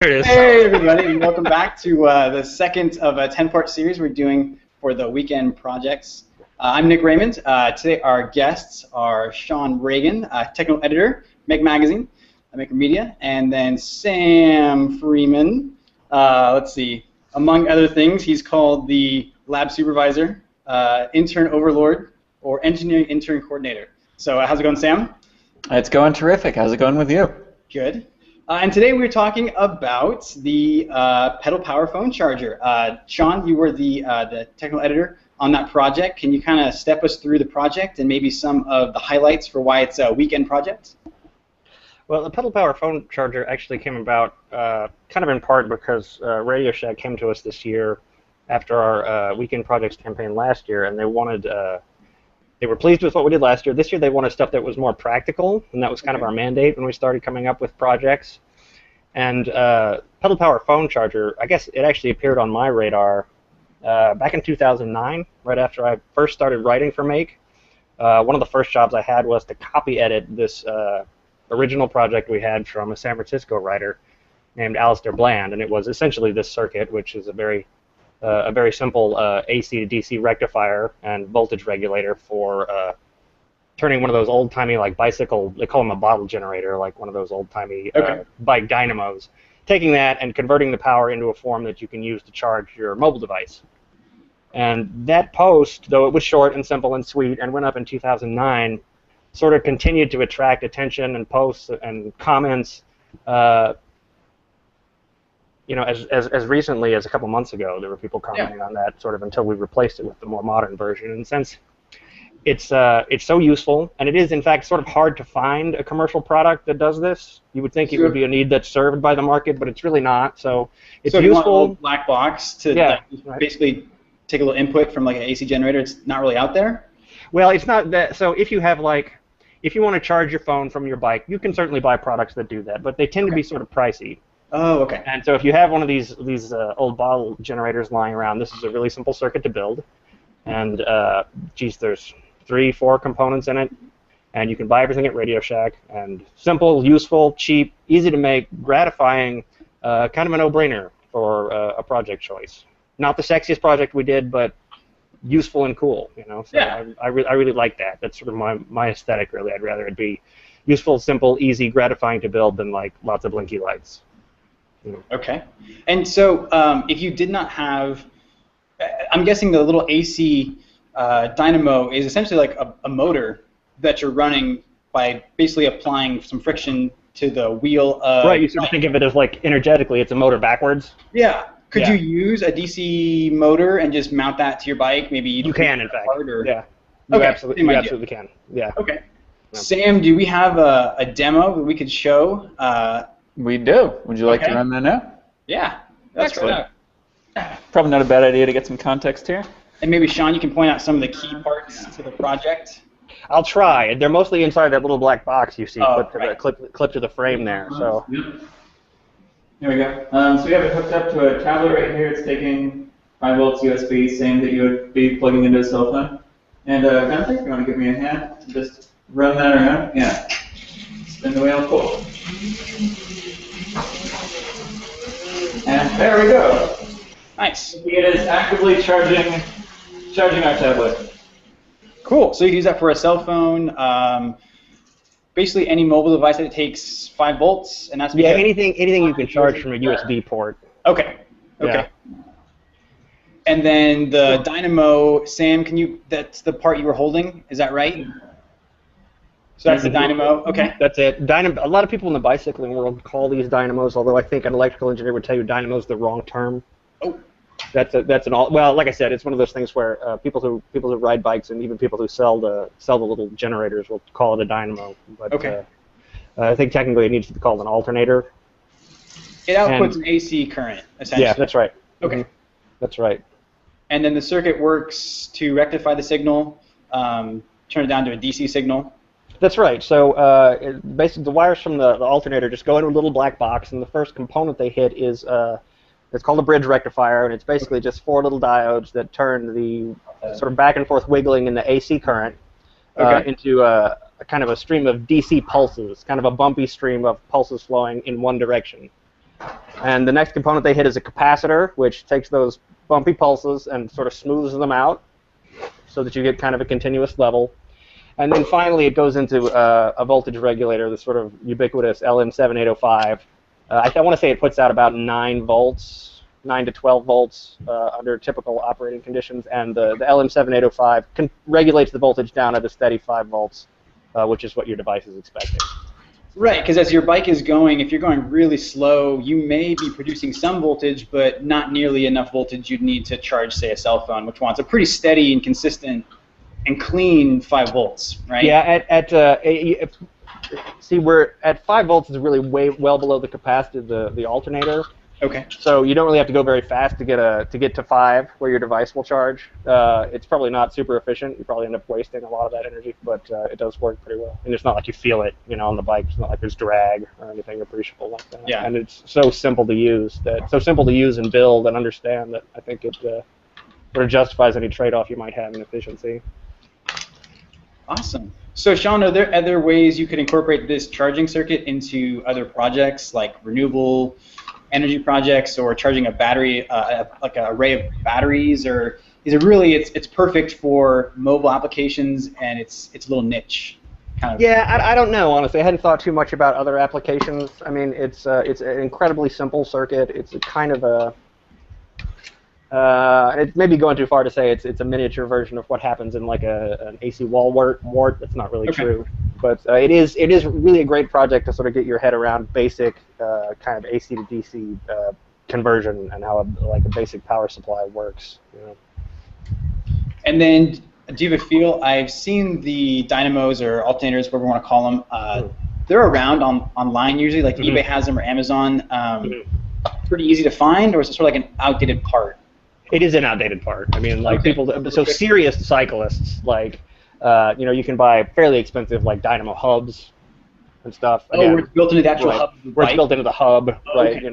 There it is. Hey everybody, and welcome back to the second of a 10-part series we're doing for the weekend projects. I'm Nick Raymond. Today our guests are Sean Reagan, technical editor, Make Magazine, Maker Media, and then Sam Freeman. Let's see, among other things, he's called the lab supervisor, intern overlord, or engineering intern coordinator. So how's it going, Sam? It's going terrific. How's it going with you? Good. And today we're talking about the pedal power phone charger. Sean, you were the technical editor on that project. Can you kind of step us through the project and maybe some of the highlights for why it's a weekend project? Well, the pedal power phone charger actually came about kind of in part because Radio Shack came to us this year after our weekend projects campaign last year, and they wanted. They were pleased with what we did last year. This year they wanted stuff that was more practical, and that was kind of our mandate when we started coming up with projects. And pedal power phone charger, I guess it actually appeared on my radar back in 2009, right after I first started writing for Make. One of the first jobs I had was to copy edit this original project we had from a San Francisco writer named Alistair Bland, and it was essentially this circuit, which is a very simple AC to DC rectifier and voltage regulator for turning one of those old-timey, like bicycle, they call them a bottle generator, like one of those old-timey bike dynamos, taking that and converting the power into a form that you can use to charge your mobile device. And that post, though it was short and simple and sweet and went up in 2009, sort of continued to attract attention and posts and comments. You know, as recently as a couple months ago, there were people commenting on that sort of until we replaced it with the more modern version. And since it's so useful, and it is in fact sort of hard to find a commercial product that does this. You would think it would be a need that's served by the market, but it's really not. So it's useful. You want a little black box to basically take a little input from like an AC generator. It's not really out there. Well, it's not that. So if you have if you want to charge your phone from your bike, you can certainly buy products that do that, but they tend to be sort of pricey. Oh, okay. And so if you have one of these old bottle generators lying around, this is a really simple circuit to build. And, geez, there's 3-4 components in it. And you can buy everything at Radio Shack. And simple, useful, cheap, easy to make, gratifying, kind of a no-brainer for a project choice. Not the sexiest project we did, but useful and cool, you know. So I really like that. That's sort of my aesthetic, really. I'd rather it be useful, simple, easy, gratifying to build than, like, lots of blinky lights. Okay. And so if you did not have, I'm guessing the little AC dynamo is essentially like a motor that you're running by basically applying some friction to the wheel of... Right, you sort of think of it as like energetically, it's a motor backwards. Yeah. Could you use a DC motor and just mount that to your bike? Maybe you can, in fact. Yeah. You absolutely can. Yeah. Okay. Yeah. Sam, do we have a demo that we could show? We do. Would you like to run that now? Yeah, that's right. Probably not a bad idea to get some context here. And maybe, Sean, you can point out some of the key parts to the project. I'll try. They're mostly inside that little black box you see clipped to the frame there. So. Yep. Here we go. So we have it hooked up to a tablet right here. It's taking 5 volts USB, same that you would be plugging into a cell phone. And Gunther, if you want to give me a hand, just run that around. Yeah. Spin the wheel. Cool. And there we go. Nice. It is actively charging our tablet. Cool. So you can use that for a cell phone. Basically, any mobile device that takes 5 volts, and that's anything you can charge from a USB port. Okay. Okay. Yeah. And then the dynamo, Sam, that's the part you were holding. Is that right? So that's the dynamo. Okay. That's it. A lot of people in the bicycling world call these dynamos, although I think an electrical engineer would tell you dynamo is the wrong term. Oh. That's an all. Well, like I said, it's one of those things where people who ride bikes and even people who sell the little generators will call it a dynamo. But I think technically it needs to be called an alternator. It outputs an AC current, essentially. Yeah, that's right. Okay. That's right. And then the circuit works to rectify the signal, turn it down to a DC signal. That's right. So basically, the wires from the alternator just go into a little black box, and the first component they hit is it's called a bridge rectifier, and it's basically just 4 little diodes that turn the sort of back and forth wiggling in the AC current into a kind of a stream of DC pulses, kind of a bumpy stream of pulses flowing in one direction. And the next component they hit is a capacitor, which takes those bumpy pulses and sort of smooths them out so that you get kind of a continuous level. And then finally it goes into a voltage regulator, the sort of ubiquitous LM7805. I want to say it puts out about 9 volts, 9 to 12 volts under typical operating conditions, and the LM7805 regulates the voltage down at a steady 5 volts, which is what your device is expecting. Right, because as your bike is going, if you're going really slow, you may be producing some voltage, but not nearly enough voltage you'd need to charge, say, a cell phone, which wants a pretty steady and consistent and clean 5 volts, right? Yeah, see, we're at 5 volts is really well below the capacity of the alternator. Okay. So you don't really have to go very fast to get to 5 where your device will charge. It's probably not super efficient. You probably end up wasting a lot of that energy, but it does work pretty well. And it's not like you feel it, on the bike. It's not like there's drag or anything appreciable like that. Yeah. And it's so simple to use and build and understand that I think it sort of justifies any trade-off you might have in efficiency. Awesome. So, Sean, are there other ways you could incorporate this charging circuit into other projects, like renewable energy projects, or charging a battery, like an array of batteries, or is it really it's perfect for mobile applications and it's a little niche kind of? Yeah, I don't know, honestly. I hadn't thought too much about other applications. I mean, it's an incredibly simple circuit. It's a kind of a it may be going too far to say it's a miniature version of what happens in like an AC wall wart. That's not really true, but it is really a great project to sort of get your head around basic kind of AC to DC conversion and how a basic power supply works. And then, do you have a feel? I've seen the dynamos or alternators, whatever you want to call them. They're around online usually, like eBay has them or Amazon. Pretty easy to find, or is it sort of like an outdated part? It is an outdated part. I mean, like so serious cyclists, like, you can buy fairly expensive, like, dynamo hubs and stuff. Again, where it's built into the actual hub? Where it's built into the hub, right,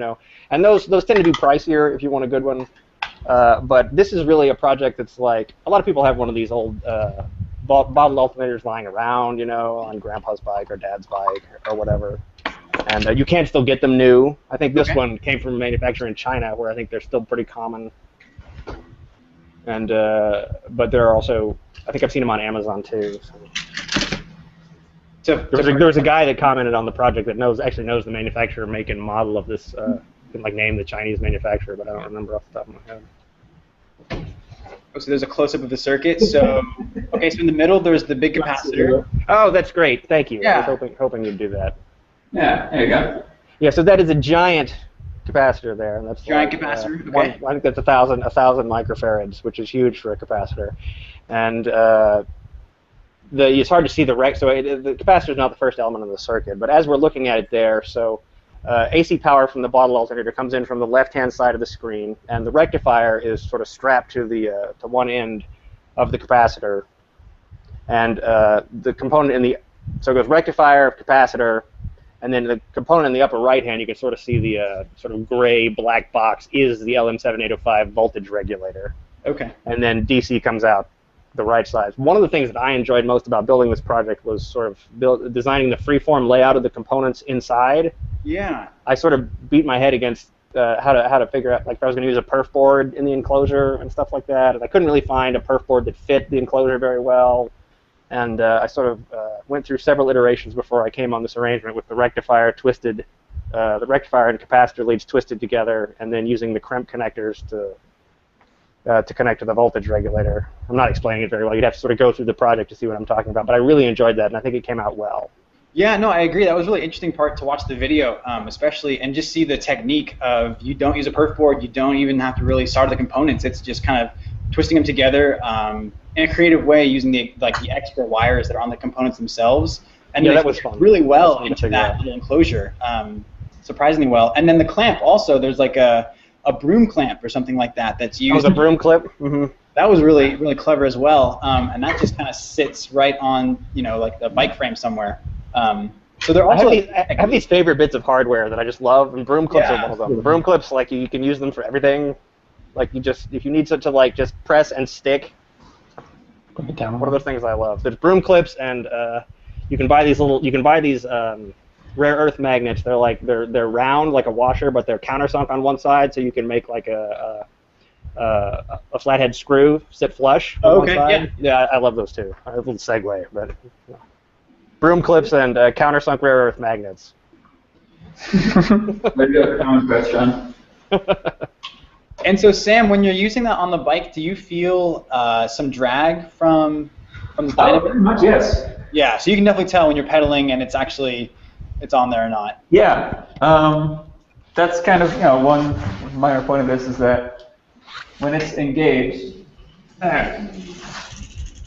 And those tend to be pricier if you want a good one. But this is really a project that's like, a lot of people have one of these old bottle alternators lying around, on grandpa's bike or dad's bike or whatever. And you can still get them new. I think this one came from a manufacturer in China, where I think they're still pretty common. And but there are also, I think I've seen them on Amazon too. So. There was a guy that commented on the project that actually knows the manufacturer, make, and model of this. Can name the Chinese manufacturer, but I don't remember off the top of my head. So there's a close-up of the circuit. So so in the middle there's the big capacitor. Oh, that's great. Thank you. Yeah. I was hoping you'd do that. Yeah, there you go. Yeah, so that is a giant capacitor there, and that's giant capacitor. I think that's 1,000 microfarads, which is huge for a capacitor, and it's hard to see the rec. So the capacitor is not the first element of the circuit, but as we're looking at it there, so AC power from the bottle alternator comes in from the left-hand side of the screen, and the rectifier is sort of strapped to the to one end of the capacitor, and the component so it goes rectifier, capacitor. And then the component in the upper right hand, you can sort of see the sort of gray black box is the LM7805 voltage regulator. Okay. And then DC comes out the right side. One of the things that I enjoyed most about building this project was sort of designing the freeform layout of the components inside. Yeah. I sort of beat my head against how to figure out, like, if I was going to use a perf board in the enclosure and stuff like that. And I couldn't really find a perf board that fit the enclosure very well. And I sort of went through several iterations before I came on this arrangement with the rectifier twisted, the rectifier and capacitor leads twisted together, and then using the crimp connectors to connect to the voltage regulator. I'm not explaining it very well. You'd have to sort of go through the project to see what I'm talking about, but I really enjoyed that, and I think it came out well. Yeah, no, I agree. That was a really interesting part to watch the video, especially, and just see the technique of you don't use a perf board, you don't even have to really solder the components. It's just kind of twisting them together in a creative way using the extra wires that are on the components themselves. And yeah, that was fun. Really well into that little enclosure, surprisingly well. And then the clamp also, there's like a broom clamp or something like that that's used. Oh, the broom clip? Mm-hmm. That was really, really clever as well. And that just kind of sits right on, like the bike frame somewhere. So they're also I have these favorite bits of hardware that I just love, and broom clips are one of them. The broom clips, like, you can use them for everything. Like, if you need to like just press and stick. One of those things I love. There's broom clips, and you can buy these rare earth magnets. They're round like a washer, but they're countersunk on one side, so you can make like a flathead screw sit flush on one Okay, side. Yeah, I love those too. A little segue, but broom clips and countersunk rare earth magnets. Maybe a common question. And so, Sam, when you're using that on the bike, do you feel some drag from the dynamo? Pretty much, yes. Yeah, so you can definitely tell when you're pedaling and it's on there or not. Yeah. That's kind of, one minor point of this is that when it's engaged,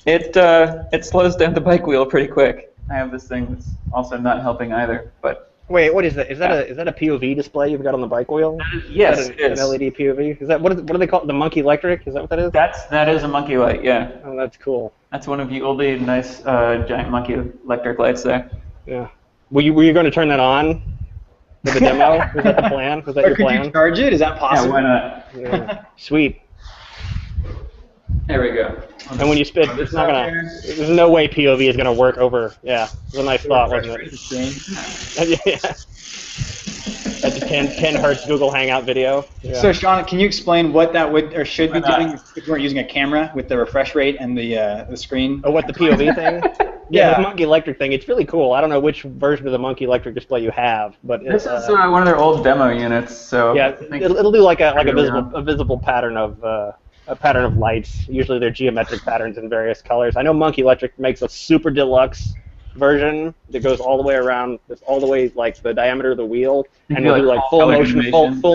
it slows down the bike wheel pretty quick. I have this thing that's also not helping either, but. Wait, what is that? Is that a POV display you've got on the bike wheel? Yes, is that an LED POV? Is that what do they call it? The Monkey Electric? Is that what that is? That is a monkey light, yeah. Oh, that's cool. That's one of the oldie nice giant monkey electric lights there. Yeah. Were you going to turn that on for the demo? Was that the plan? Was that Or your could plan? you charge it? Is that Yeah, possible? why not? Yeah. Sweet. There we go. And when you spit, it's not gonna. There's no way POV is gonna work over. Yeah, it was a nice thought, wasn't it? Yeah. That's a 10 hertz Google Hangout video. Yeah. So, Sean, can you explain what that would or should be doing if you weren't using a camera with the refresh rate and the screen? Oh, what the POV thing? Yeah. The Monkey Electric thing. It's really cool. I don't know which version of the Monkey Electric display you have, but This is one of their old demo units, so yeah, I think it'll do like a around. visible pattern of a pattern of lights. Usually they're geometric patterns in various colors. I know Monkey Electric makes a super deluxe version that goes all the way around. That's all the way like the diameter of the wheel, and will do like full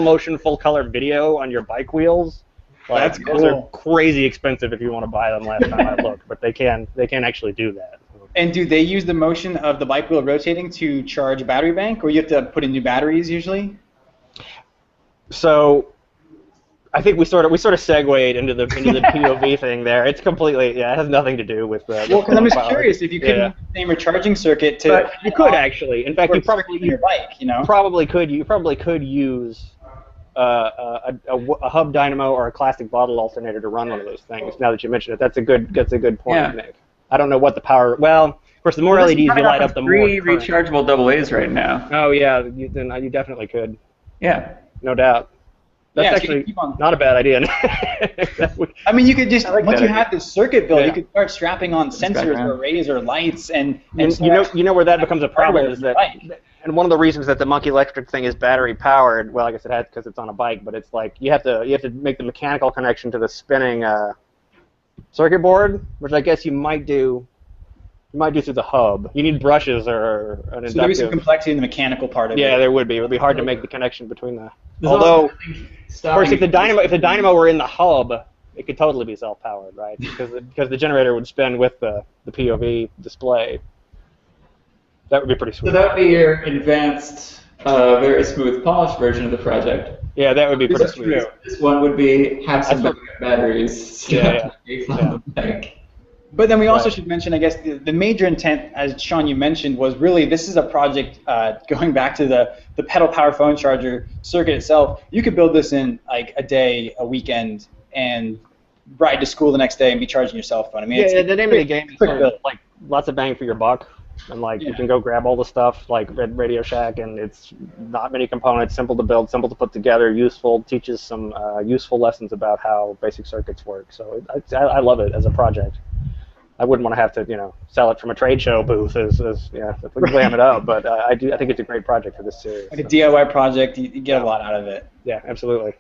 motion, full color video on your bike wheels. Like, That's those are cool. crazy expensive if you want to buy them. Last time I looked, but they can actually do that. And do they use the motion of the bike wheel rotating to charge a battery bank, or you have to put in new batteries usually? So, I think we sort of segued into the POV thing there. It's completely it has nothing to do with the. Well, because I'm just power. curious if you couldn't use the same recharging circuit to. But you could actually. In fact, you probably your bike, you know. probably could. You probably could use a hub dynamo or a classic bottle alternator to run one of those things. Now that you mention it, that's a good point, Yeah. Nick. I don't know what the power. Well, of course, the more LEDs you light up, the more. Three current. rechargeable AA's right now. Oh yeah, then you definitely could. Yeah. No doubt. That's Yeah, so you actually keep on- not a bad idea. I mean, you could just like once that you idea. have this circuit built, Yeah. you could start strapping on sensors background. or arrays or lights, and you know where that becomes a problem hardware is for your that, bike. and one of the reasons that the Monkey Electric thing is battery powered. Well, I guess it has because it's on a bike, but it's like you have to make the mechanical connection to the spinning circuit board, which I guess you might do. You might do through the hub. You need brushes or an inductive. So there'd be some complexity in the mechanical part of it. Yeah, there would be. It would be hard to make the connection between the. There's Although, also, I think, of course, if the dynamo were in the hub, it could totally be self-powered, right? Because the generator would spin with the POV display. That would be pretty sweet. So that would be your advanced, very smooth, polished version of the project. Yeah, that would be pretty This is sweet. true. This one would be have some That's backup batteries. Yeah. On the bike. But then we also Right. should mention, I guess, the major intent, as Sean, you mentioned, was really this is a project going back to the pedal power phone charger circuit itself. You could build this in like a day, a weekend, and ride to school the next day and be charging your cell phone. I mean, Yeah, the name of the game is quick sort build. of like lots of bang for your buck, and like you Yeah. can go grab all the stuff like Radio Shack, and it's not many components, simple to build, simple to put together, useful, teaches some useful lessons about how basic circuits work. So I love it as a project. I wouldn't want to have to, sell it from a trade show booth as glam it up, but I think it's a great project for this series. Like a DIY project, you get a lot out of it. Yeah, absolutely.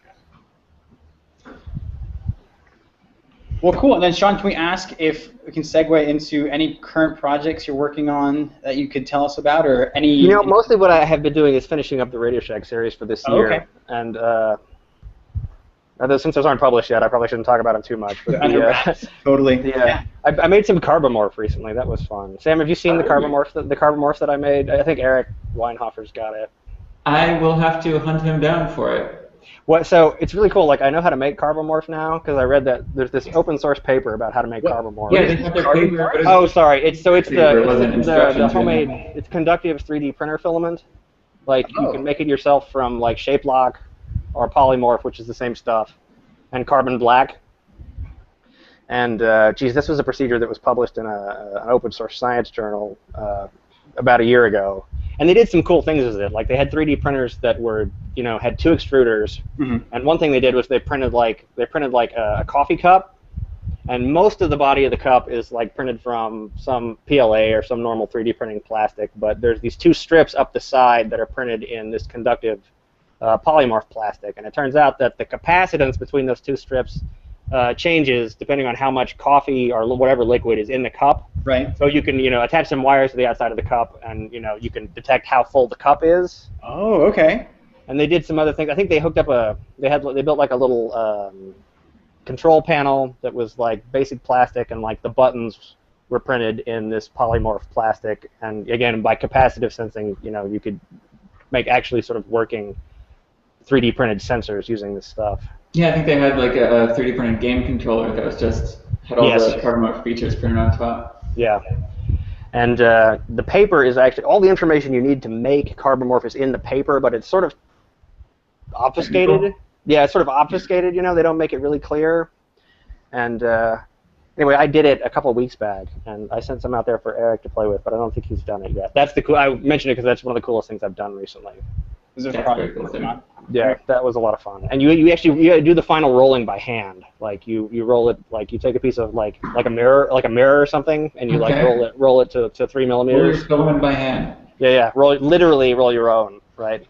Well, cool. And then, Sean, can we ask if we can segue into any current projects you're working on that you could tell us about, or any? Mostly what I have been doing is finishing up the Radio Shack series for this year, okay. and since those aren't published yet, I probably shouldn't talk about them too much. But Under wraps. Totally. I made some Carbomorph recently. That was fun. Sam, have you seen the Carbomorph that I made? I think Eric Weinhofer's got it. I will have to hunt him down for it. So it's really cool. Like I know how to make Carbomorph now because I read that there's this open source paper about how to make Carbomorph. Yeah, they have their paper. but Oh, sorry. It's Paper wasn't the instructions, homemade. really. It's conductive 3D printer filament. Like you can make it yourself from like Shape Lock or Polymorph, which is the same stuff, and Carbon Black. And this was a procedure that was published in an open source science journal about a year ago. And they did some cool things with it. Like they had 3D printers that were, had 2 extruders. And one thing they did was they printed like a coffee cup, and most of the body of the cup is like printed from some PLA or some normal 3D printing plastic. But there's these 2 strips up the side that are printed in this conductive polymorph plastic, and it turns out that the capacitance between those 2 strips changes depending on how much coffee or whatever liquid is in the cup. Right. So you can, attach some wires to the outside of the cup, and you can detect how full the cup is. Oh, okay. And they did some other things. I think they hooked up they built like a little control panel that was like basic plastic, and like the buttons were printed in this polymorph plastic. And again, by capacitive sensing, you could make actually sort of working 3D printed sensors using this stuff. Yeah, I think they had like a 3D printed game controller that was had all the carbon morph features printed on top. Yeah. And the paper is actually, all the information you need to make carbon morph is in the paper, but it's sort of obfuscated. Technical? Yeah, it's sort of obfuscated, they don't make it really clear. And anyway, I did it a couple of weeks back, and I sent some out there for Eric to play with, but I don't think he's done it yet. That's I mentioned it because that's one of the coolest things I've done recently. Is there a That's project very cool, working on? Yeah, that was a lot of fun. And you actually do the final rolling by hand. Like you roll it, like you take a piece of like a mirror or something, and you like roll it to 3 millimeters. Roll your filament by hand. Yeah. Literally roll your own, right?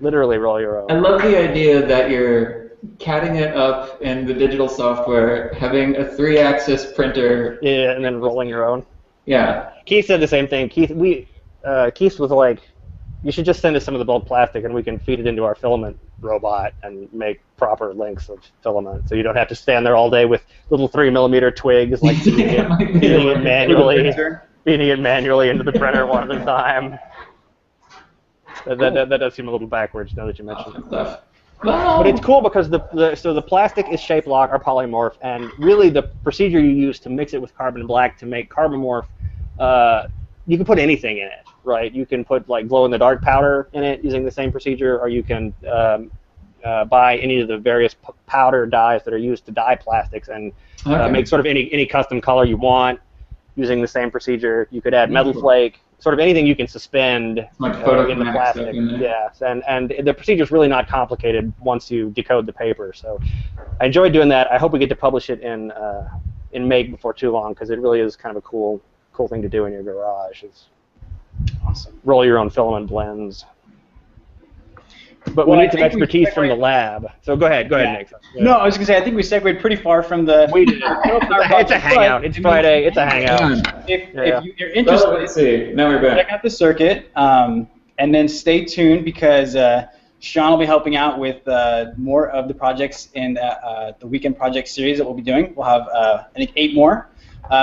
Literally roll your own. I love the idea that you're catting it up in the digital software, having a 3-axis printer. Yeah, and then rolling your own. Yeah. Keith said the same thing. Keith was like, you should just send us some of the bulk plastic, and we can feed it into our filament robot and make proper lengths of filament. So you don't have to stand there all day with little 3 millimeter twigs, like feeding it manually into the printer one at a time. That does seem a little backwards now that you mention it. But it's cool because the plastic is shape lock or polymorph, and really the procedure you use to mix it with carbon black to make carbon morph, you can put anything in it, right? You can put like glow-in-the-dark powder in it using the same procedure, or you can buy any of the various powder dyes that are used to dye plastics and make sort of any custom color you want using the same procedure. You could add metal flake, sort of anything you can suspend in the plastic. Yes, and the procedure is really not complicated once you decode the paper. So I enjoyed doing that. I hope we get to publish it in Make before too long, because it really is kind of a cool thing to do in your garage. Is awesome. Roll your own filament blends. But we need some expertise from the lab. So go ahead, Nick. Yeah. No, I was going to say, I think we segued pretty far from the... We did. It's a hangout. It's Friday. It's a hangout. If you're interested, let's see. Now we're back. Check out the circuit, and then stay tuned, because Sean will be helping out with more of the projects in the Weekend Project series that we'll be doing. We'll have, I think, 8 more.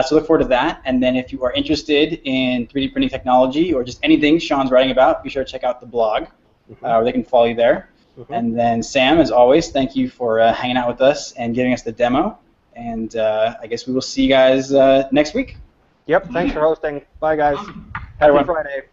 So look forward to that. And then if you are interested in 3D printing technology or just anything Sean's writing about, be sure to check out the blog. Where they can follow you there. And then Sam, as always, thank you for hanging out with us and giving us the demo. And I guess we will see you guys next week. Yep, thanks for hosting. Bye, guys. Happy Friday.